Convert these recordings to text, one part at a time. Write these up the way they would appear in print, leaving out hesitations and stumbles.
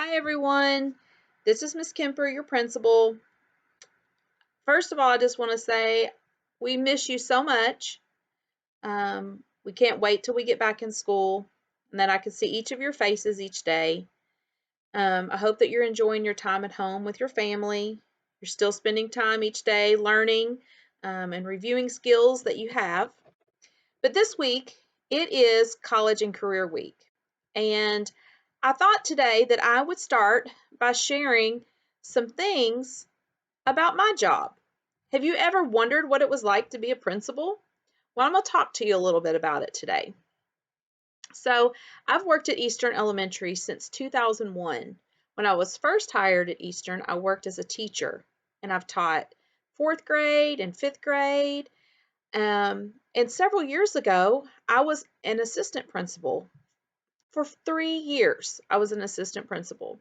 Hi everyone, this is Miss Kemper, your principal. First of all, I just want to say we miss you so much. We can't wait till we get back in school and that I can see each of your faces each day. I hope that you're enjoying your time at home with your family. You're still spending time each day learning and reviewing skills that you have. But this week, it is College and Career Week. And I thought today that I would start by sharing some things about my job. Have you ever wondered what it was like to be a principal? Well, I'm going to talk to you a little bit about it today. So, I've worked at Eastern Elementary since 2001. When I was first hired at Eastern, I worked as a teacher, and I've taught fourth grade and fifth grade. And several years ago, I was an assistant principal. For 3 years, I was an assistant principal.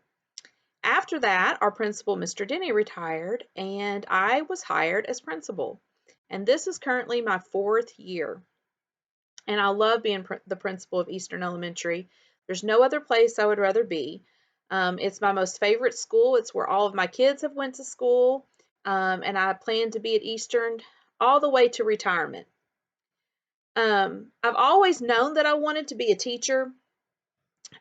After that, our principal, Mr. Denny, retired, and I was hired as principal. And this is currently my 4th year. And I love being the principal of Eastern Elementary. There's no other place I would rather be. It's my most favorite school. It's where all of my kids have went to school. And I plan to be at Eastern all the way to retirement. I've always known that I wanted to be a teacher.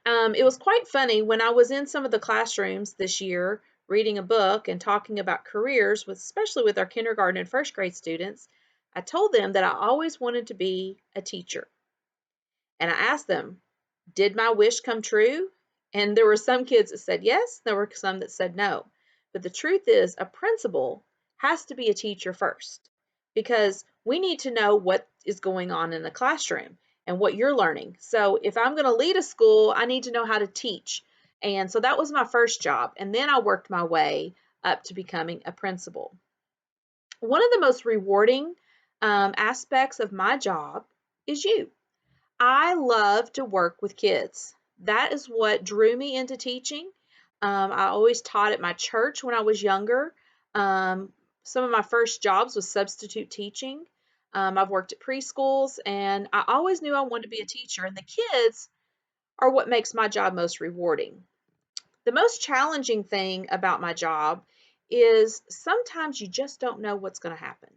It was quite funny when I was in some of the classrooms this year reading a book and talking about careers, especially with our kindergarten and first grade students. I told them that I always wanted to be a teacher. And I asked them, did my wish come true? And there were some kids that said yes, there were some that said no. But the truth is, a principal has to be a teacher first because we need to know what is going on in the classroom and what you're learning. So if I'm going to lead a school, I need to know how to teach. And so that was my first job. And then I worked my way up to becoming a principal. One of the most rewarding aspects of my job is you. I love to work with kids. That is what drew me into teaching. I always taught at my church when I was younger. Some of my first jobs was substitute teaching. I've worked at preschools, and I always knew I wanted to be a teacher, and the kids are what makes my job most rewarding. The most challenging thing about my job is sometimes you just don't know what's going to happen.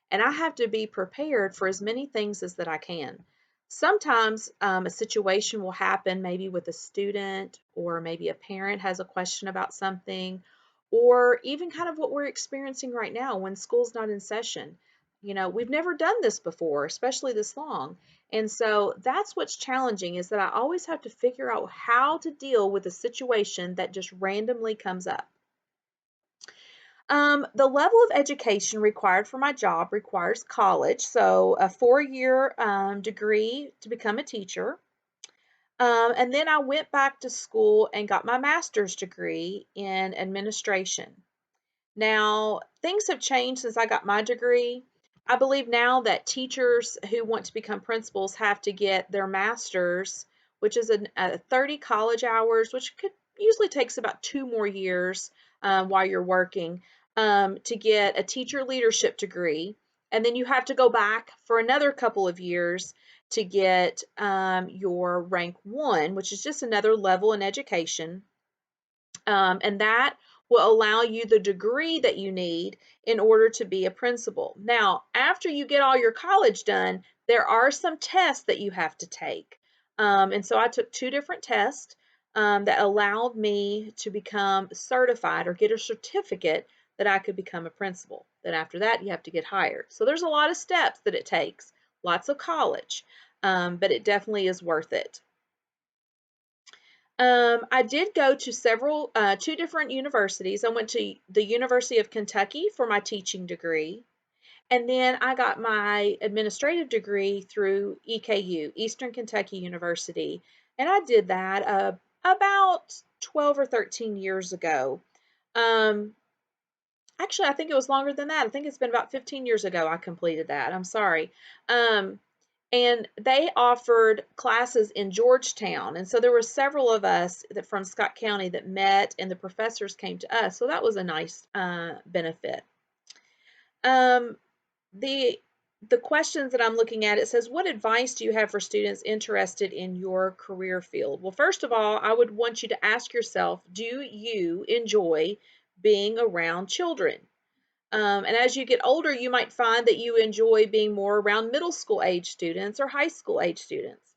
And I have to be prepared for as many things as that I can. Sometimes a situation will happen maybe with a student or maybe a parent has a question about something or even kind of what we're experiencing right now when school's not in session. You know, we've never done this before, especially this long. And so that's what's challenging is that I always have to figure out how to deal with a situation that just randomly comes up. The level of education required for my job requires college, so a 4-year degree to become a teacher. And then I went back to school and got my master's degree in administration. Now, things have changed since I got my degree. I believe now that teachers who want to become principals have to get their master's, which is a 30 college hours, which could usually takes about 2 more years while you're working to get a teacher leadership degree. And then you have to go back for another couple of years to get your rank 1, which is just another level in education. And that will allow you the degree that you need in order to be a principal. Now, after you get all your college done, there are some tests that you have to take. And so I took 2 different tests that allowed me to become certified or get a certificate that I could become a principal. Then after that, you have to get hired. So there's a lot of steps that it takes, lots of college, but it definitely is worth it. I did go to 2 different universities. I went to the University of Kentucky for my teaching degree, and then I got my administrative degree through EKU, Eastern Kentucky University, and I did that about 12 or 13 years ago. Um, Actually, I think it was longer than that. I think it's been about 15 years ago I completed that. I'm sorry. Um, and they offered classes in Georgetown. And so there were several of us from Scott County that met, and the professors came to us. So that was a nice benefit. Um, the the questions that I'm looking at, it says, what advice do you have for students interested in your career field? Well, first of all, I would want you to ask yourself, do you enjoy being around children? And as you get older, you might find that you enjoy being more around middle school age students or high school age students.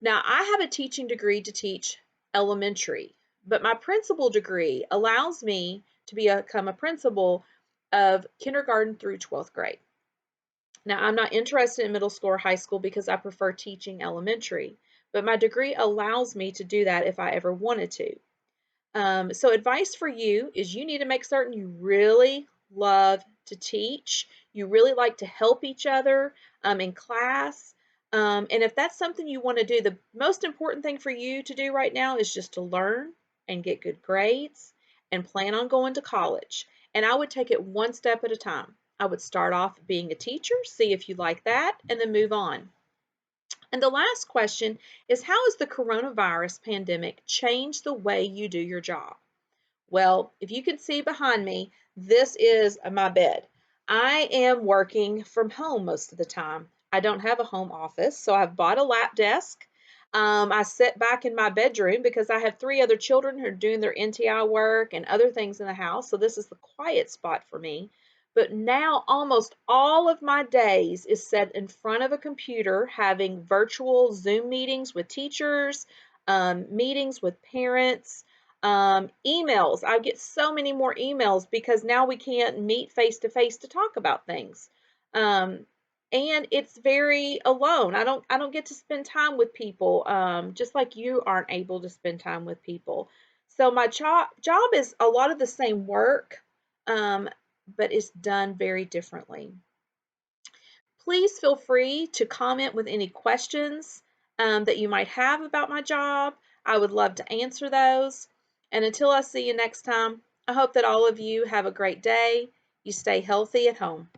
Now, I have a teaching degree to teach elementary, but my principal degree allows me to become a principal of kindergarten through 12th grade. Now, I'm not interested in middle school or high school because I prefer teaching elementary, but my degree allows me to do that if I ever wanted to. So advice for you is you need to make certain you really love to teach. You really like to help each other in class. And if that's something you want to do, the most important thing for you to do right now is just to learn and get good grades and plan on going to college. And I would take it one step at a time. I would start off being a teacher, see if you like that, and then move on. And the last question is, how has the coronavirus pandemic changed the way you do your job? Well, if you can see behind me, this is my bed. I am working from home most of the time. I don't have a home office, so I've bought a lap desk. I sit back in my bedroom because I have three other children who are doing their NTI work and other things in the house, so this is the quiet spot for me. But now almost all of my days is set in front of a computer having virtual Zoom meetings with teachers, meetings with parents, emails. I get so many more emails because now we can't meet face to face to talk about things. Um, and it's very alone. I don't get to spend time with people, just like you aren't able to spend time with people. So my job is a lot of the same work, um, but it's done very differently. Please feel free to comment with any questions that you might have about my job. I would love to answer those. And until I see you next time, I hope that all of you have a great day. You stay healthy at home.